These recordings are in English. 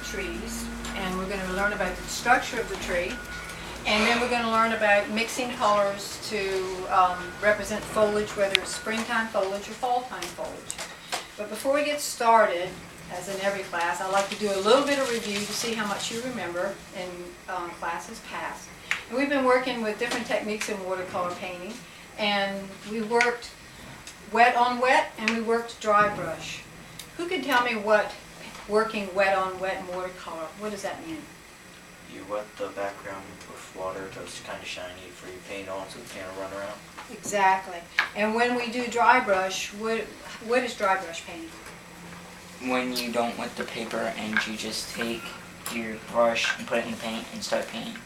trees, and we're going to learn about the structure of the tree, and then we're going to learn about mixing colors to represent foliage, whether it's springtime foliage or fall-time foliage. But before we get started, as in every class, I like to do a little bit of review to see how much you remember in classes past. And we've been working with different techniques in watercolor painting, and we worked wet on wet and we worked dry brush. Who can tell me what working wet on wet in watercolor, what does that mean? You wet the background with water till it's kind of shiny for your paint on so the paint will run around. Exactly. And when we do dry brush, what is dry brush painting? When you don't wet the paper and you just take your brush and put it in the paint and start painting.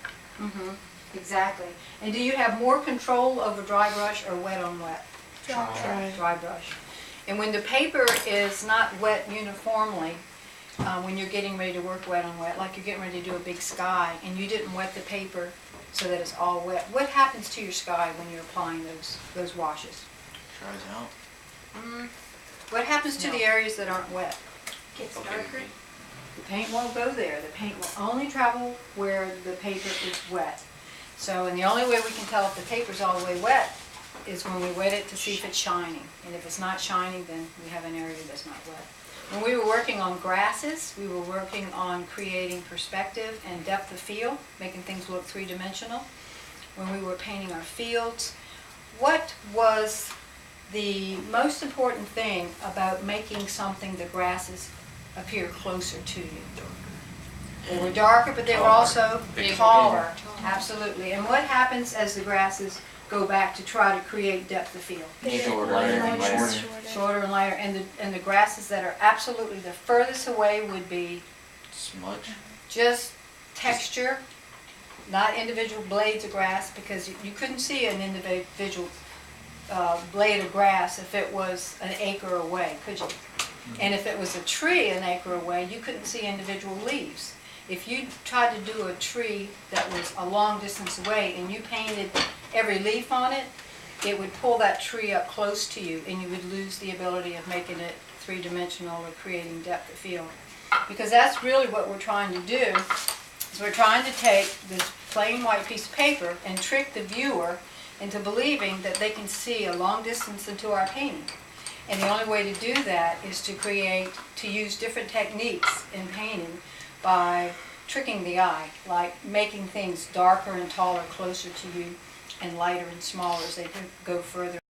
Exactly. And do you have more control over dry brush or wet on wet? Dry brush. And when the paper is not wet uniformly, when you're getting ready to work wet on wet, like you're getting ready to do a big sky and you didn't wet the paper so that it's all wet, what happens to your sky when you're applying those washes? Dries out. What happens to the areas that aren't wet? Gets darker. The paint won't go there. The paint will only travel where the paper is wet. So, and the only way we can tell if the paper's all the way wet is when we wet it to see if it's shining. And if it's not shining, then we have an area that's not wet. When we were working on grasses, we were working on creating perspective and depth of field, making things look three-dimensional. When we were painting our fields, what was the most important thing about making something, the grasses, appear closer to you? They were darker, but they were also taller. Absolutely. And what happens as the grasses go back to try to create depth of field? Shorter and lighter. Shorter and lighter. And the grasses that are absolutely the furthest away would be Smudge. just texture, not individual blades of grass, because you couldn't see an individual blade of grass if it was an acre away, could you? And if it was a tree an acre away, you couldn't see individual leaves. If you tried to do a tree that was a long distance away and you painted every leaf on it, it would pull that tree up close to you and you would lose the ability of making it three-dimensional or creating depth of field. Because that's really what we're trying to do, is we're trying to take this plain white piece of paper and trick the viewer into believing that they can see a long distance into our painting. And the only way to do that is to use different techniques in painting by tricking the eye, like making things darker and taller closer to you and lighter and smaller as they go further.